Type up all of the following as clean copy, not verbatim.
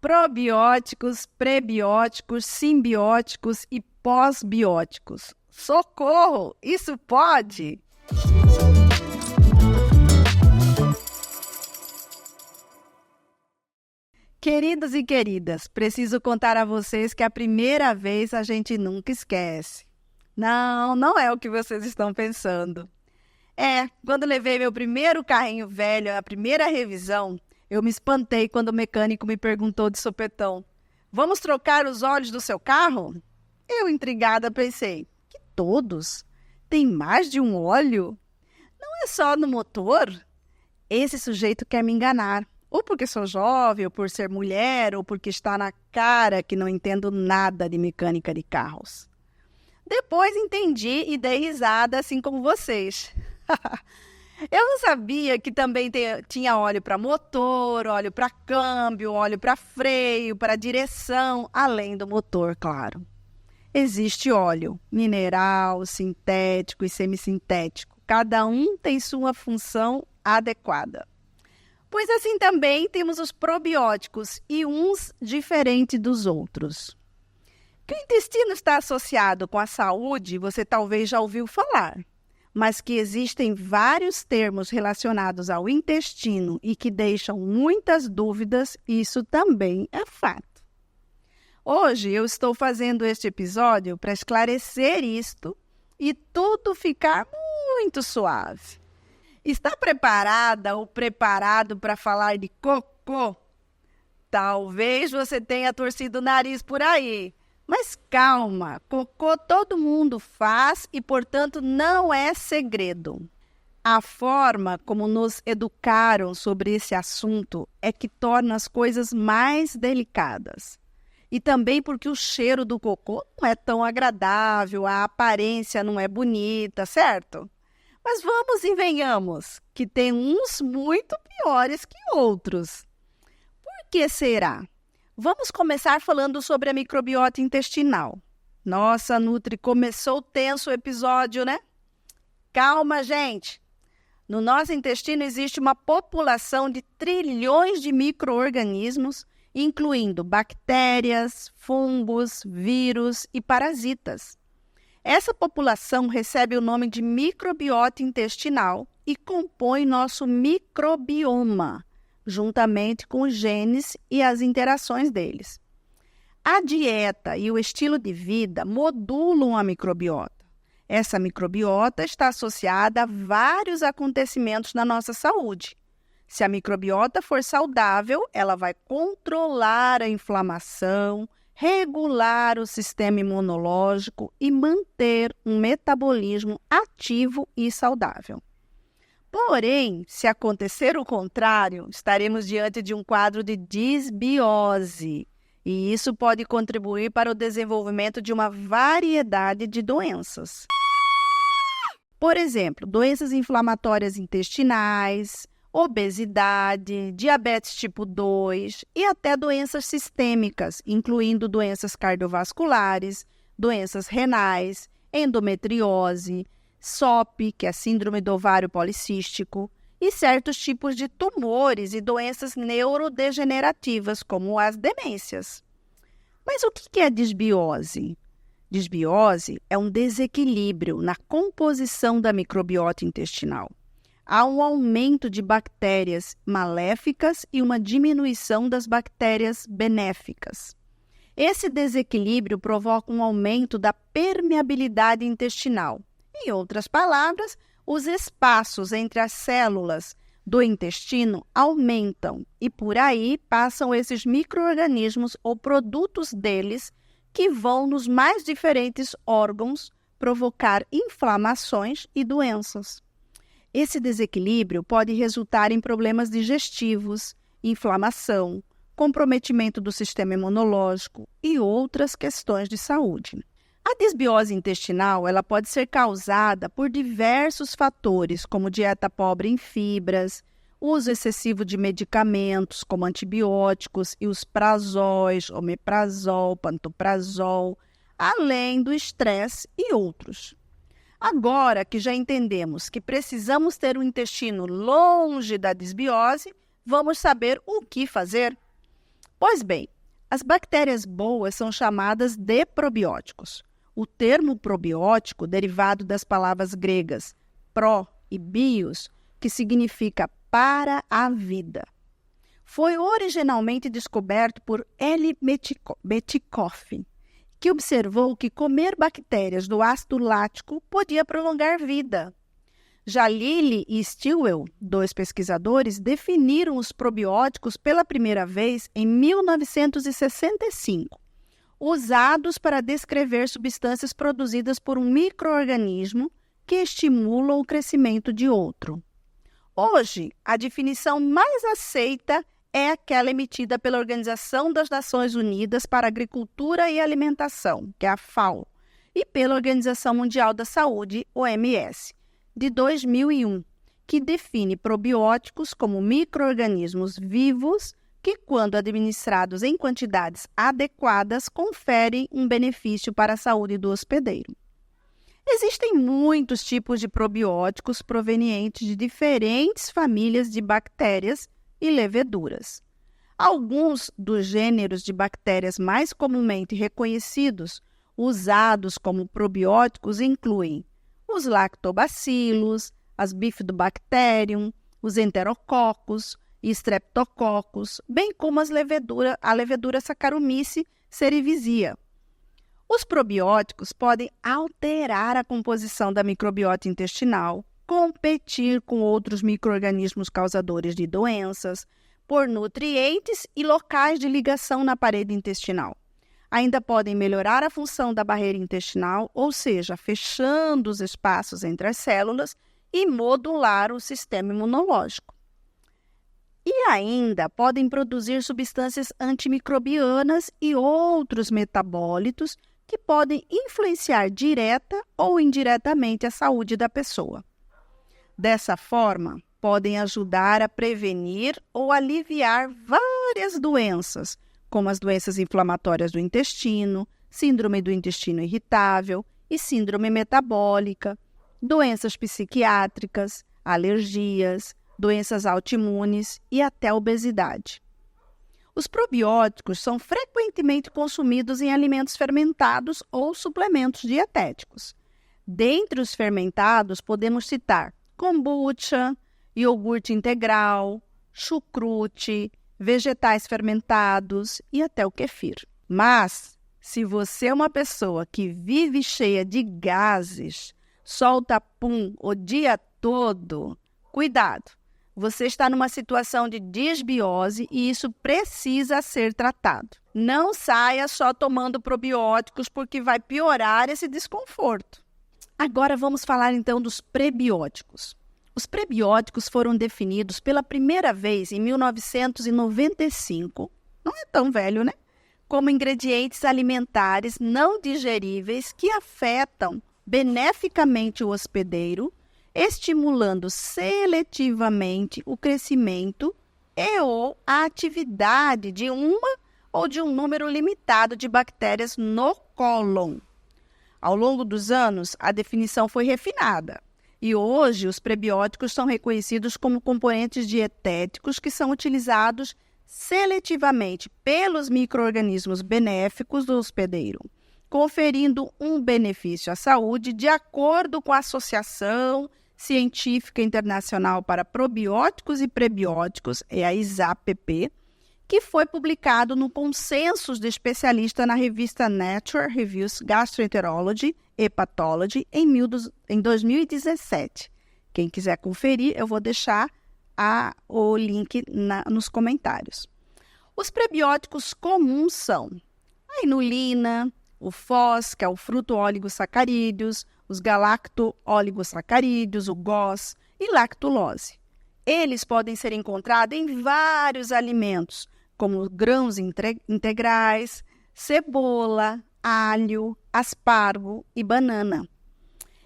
Probióticos, prebióticos, simbióticos e pós-bióticos. Socorro! Isso pode? Queridos e queridas, preciso contar a vocês que a primeira vez a gente nunca esquece. Não é o que vocês estão pensando. Quando levei meu primeiro carrinho velho, a primeira revisão, eu me espantei quando o mecânico me perguntou de sopetão: "Vamos trocar os óleos do seu carro?" Eu, intrigada, pensei: "Que todos? Tem mais de um óleo? Não é só no motor?" Esse sujeito quer me enganar, ou porque sou jovem, ou por ser mulher, ou porque está na cara que não entendo nada de mecânica de carros. Depois entendi e dei risada, assim como vocês. Eu não sabia que também tinha óleo para motor, óleo para câmbio, óleo para freio, para direção, além do motor, claro. Existe óleo mineral, sintético e semissintético. Cada um tem sua função adequada. Pois assim também temos os probióticos, e uns diferentes dos outros. Que o intestino está associado com a saúde, você talvez já ouviu falar. Mas que existem vários termos relacionados ao intestino e que deixam muitas dúvidas, isso também é fato. Hoje eu estou fazendo este episódio para esclarecer isto e tudo ficar muito suave. Está preparada ou preparado para falar de cocô? Talvez você tenha torcido o nariz por aí. Mas calma, cocô todo mundo faz e, portanto, não é segredo. A forma como nos educaram sobre esse assunto é que torna as coisas mais delicadas. E também porque o cheiro do cocô não é tão agradável, a aparência não é bonita, certo? Mas vamos e venhamos, que tem uns muito piores que outros. Por que será? Vamos começar falando sobre a microbiota intestinal. Nossa, Nutri, começou tenso o episódio, né? Calma, gente! No nosso intestino existe uma população de trilhões de micro-organismos, incluindo bactérias, fungos, vírus e parasitas. Essa população recebe o nome de microbiota intestinal e compõe nosso microbioma, juntamente com os genes e as interações deles. A dieta e o estilo de vida modulam a microbiota. Essa microbiota está associada a vários acontecimentos na nossa saúde. Se a microbiota for saudável, ela vai controlar a inflamação, regular o sistema imunológico e manter um metabolismo ativo e saudável. Porém, se acontecer o contrário, estaremos diante de um quadro de disbiose, e isso pode contribuir para o desenvolvimento de uma variedade de doenças. Por exemplo, doenças inflamatórias intestinais, obesidade, diabetes tipo 2 e até doenças sistêmicas, incluindo doenças cardiovasculares, doenças renais, endometriose, SOP, que é a síndrome do ovário policístico, e certos tipos de tumores e doenças neurodegenerativas, como as demências. Mas o que é disbiose? Disbiose é um desequilíbrio na composição da microbiota intestinal. Há um aumento de bactérias maléficas e uma diminuição das bactérias benéficas. Esse desequilíbrio provoca um aumento da permeabilidade intestinal. Em outras palavras, os espaços entre as células do intestino aumentam e por aí passam esses micro-organismos ou produtos deles que vão nos mais diferentes órgãos provocar inflamações e doenças. Esse desequilíbrio pode resultar em problemas digestivos, inflamação, comprometimento do sistema imunológico e outras questões de saúde. A disbiose intestinal ela pode ser causada por diversos fatores, como dieta pobre em fibras, uso excessivo de medicamentos, como antibióticos e os prazóis, omeprazol, pantoprazol, além do estresse e outros. Agora que já entendemos que precisamos ter um intestino longe da disbiose, vamos saber o que fazer. Pois bem, as bactérias boas são chamadas de probióticos. O termo probiótico, derivado das palavras gregas pró e bios, que significa para a vida, foi originalmente descoberto por L. Metcalfe, que observou que comer bactérias do ácido lático podia prolongar vida. Já Lilly e Stilwell, 2 pesquisadores, definiram os probióticos pela primeira vez em 1965, usados para descrever substâncias produzidas por um micro-organismo que estimulam o crescimento de outro. Hoje, a definição mais aceita é aquela emitida pela Organização das Nações Unidas para a Agricultura e Alimentação, que é a FAO, e pela Organização Mundial da Saúde, OMS, de 2001, que define probióticos como micro-organismos vivos que, quando administrados em quantidades adequadas, conferem um benefício para a saúde do hospedeiro. Existem muitos tipos de probióticos provenientes de diferentes famílias de bactérias e leveduras. Alguns dos gêneros de bactérias mais comumente reconhecidos, usados como probióticos, incluem os lactobacilos, as bifidobacterium, os enterococos e streptococcus, bem como a levedura Saccharomyces cerevisiae. Os probióticos podem alterar a composição da microbiota intestinal, competir com outros micro-organismos causadores de doenças, por nutrientes e locais de ligação na parede intestinal. Ainda podem melhorar a função da barreira intestinal, ou seja, fechando os espaços entre as células e modular o sistema imunológico. E ainda podem produzir substâncias antimicrobianas e outros metabólitos que podem influenciar direta ou indiretamente a saúde da pessoa. Dessa forma, podem ajudar a prevenir ou aliviar várias doenças, como as doenças inflamatórias do intestino, síndrome do intestino irritável e síndrome metabólica, doenças psiquiátricas, alergias, doenças autoimunes e até obesidade. Os probióticos são frequentemente consumidos em alimentos fermentados ou suplementos dietéticos. Dentre os fermentados, podemos citar kombucha, iogurte integral, chucrute, vegetais fermentados e até o kefir. Mas, se você é uma pessoa que vive cheia de gases, solta pum o dia todo, cuidado! Você está numa situação de disbiose e isso precisa ser tratado. Não saia só tomando probióticos porque vai piorar esse desconforto. Agora vamos falar então dos prebióticos. Os prebióticos foram definidos pela primeira vez em 1995, não é tão velho, né? Como ingredientes alimentares não digeríveis que afetam beneficamente o hospedeiro, estimulando seletivamente o crescimento e ou a atividade de uma ou de um número limitado de bactérias no cólon. Ao longo dos anos, a definição foi refinada e hoje os prebióticos são reconhecidos como componentes dietéticos que são utilizados seletivamente pelos micro-organismos benéficos do hospedeiro, conferindo um benefício à saúde de acordo com a Associação Científica Internacional para Probióticos e Prebióticos, é a ISAPP, que foi publicado no Consensus de Especialista na revista Nature Reviews Gastroenterology e Pathology em 2017. Quem quiser conferir, eu vou deixar o link nos comentários. Os prebióticos comuns são a inulina, o FOS, que é o fruto-oligosacarídeos, os galacto-oligosacarídeos, o GOS e lactulose. Eles podem ser encontrados em vários alimentos, como grãos integrais, cebola, alho, aspargo e banana.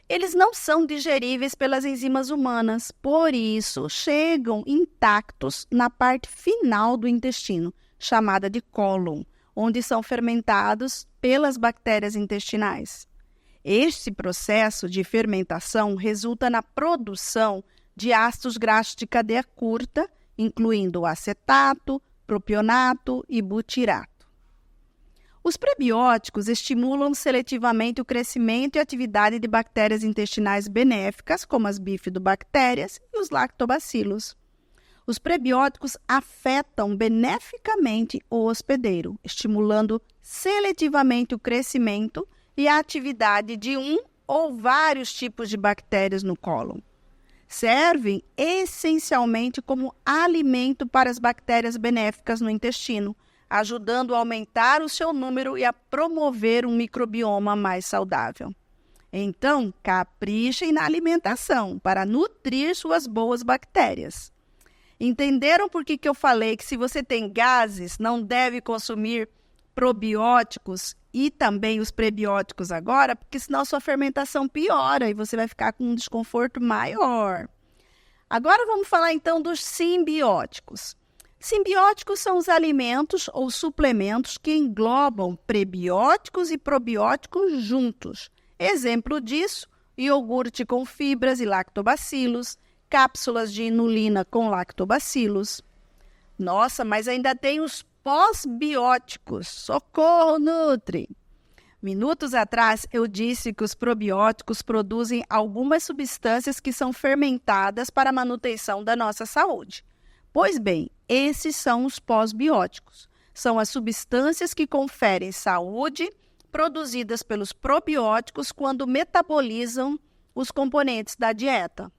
Eles não são digeríveis pelas enzimas humanas, por isso chegam intactos na parte final do intestino, chamada de cólon, onde são fermentados pelas bactérias intestinais. Este processo de fermentação resulta na produção de ácidos graxos de cadeia curta, incluindo o acetato, propionato e butirato. Os prebióticos estimulam seletivamente o crescimento e atividade de bactérias intestinais benéficas, como as bifidobactérias e os lactobacilos. Os prebióticos afetam beneficamente o hospedeiro, estimulando seletivamente o crescimento e a atividade de um ou vários tipos de bactérias no cólon. Servem essencialmente como alimento para as bactérias benéficas no intestino, ajudando a aumentar o seu número e a promover um microbioma mais saudável. Então, caprichem na alimentação para nutrir suas boas bactérias. Entenderam por que eu falei que se você tem gases, não deve consumir probióticos e também os prebióticos agora? Porque senão sua fermentação piora e você vai ficar com um desconforto maior. Agora vamos falar então dos simbióticos. Simbióticos são os alimentos ou suplementos que englobam prebióticos e probióticos juntos. Exemplo disso, iogurte com fibras e lactobacilos, cápsulas de inulina com lactobacilos. Nossa, mas ainda tem os pós-bióticos. Socorro, Nutri! Minutos atrás, eu disse que os probióticos produzem algumas substâncias que são fermentadas para a manutenção da nossa saúde. Pois bem, esses são os pós-bióticos. São as substâncias que conferem saúde produzidas pelos probióticos quando metabolizam os componentes da dieta.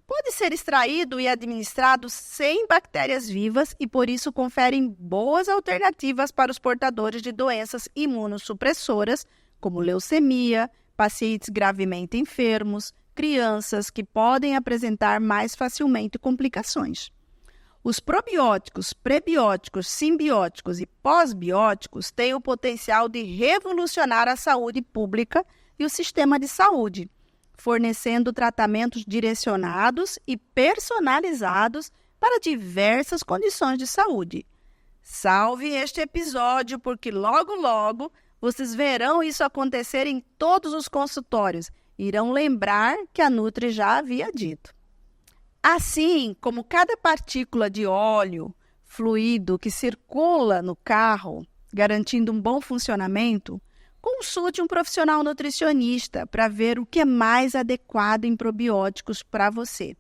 Pode ser extraído e administrado sem bactérias vivas e, por isso, conferem boas alternativas para os portadores de doenças imunossupressoras, como leucemia, pacientes gravemente enfermos, crianças que podem apresentar mais facilmente complicações. Os probióticos, prebióticos, simbióticos e pós-bióticos têm o potencial de revolucionar a saúde pública e o sistema de saúde, fornecendo tratamentos direcionados e personalizados para diversas condições de saúde. Salve este episódio, porque logo, logo, vocês verão isso acontecer em todos os consultórios. Irão lembrar que a Nutri já havia dito. Assim como cada partícula de óleo, fluido que circula no carro, garantindo um bom funcionamento, consulte um profissional nutricionista para ver o que é mais adequado em probióticos para você.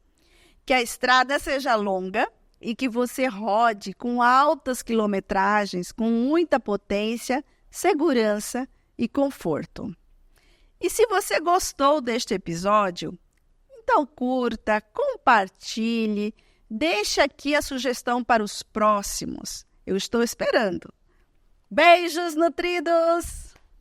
Que a estrada seja longa e que você rode com altas quilometragens, com muita potência, segurança e conforto. E se você gostou deste episódio, então curta, compartilhe, deixe aqui a sugestão para os próximos. Eu estou esperando. Beijos nutridos!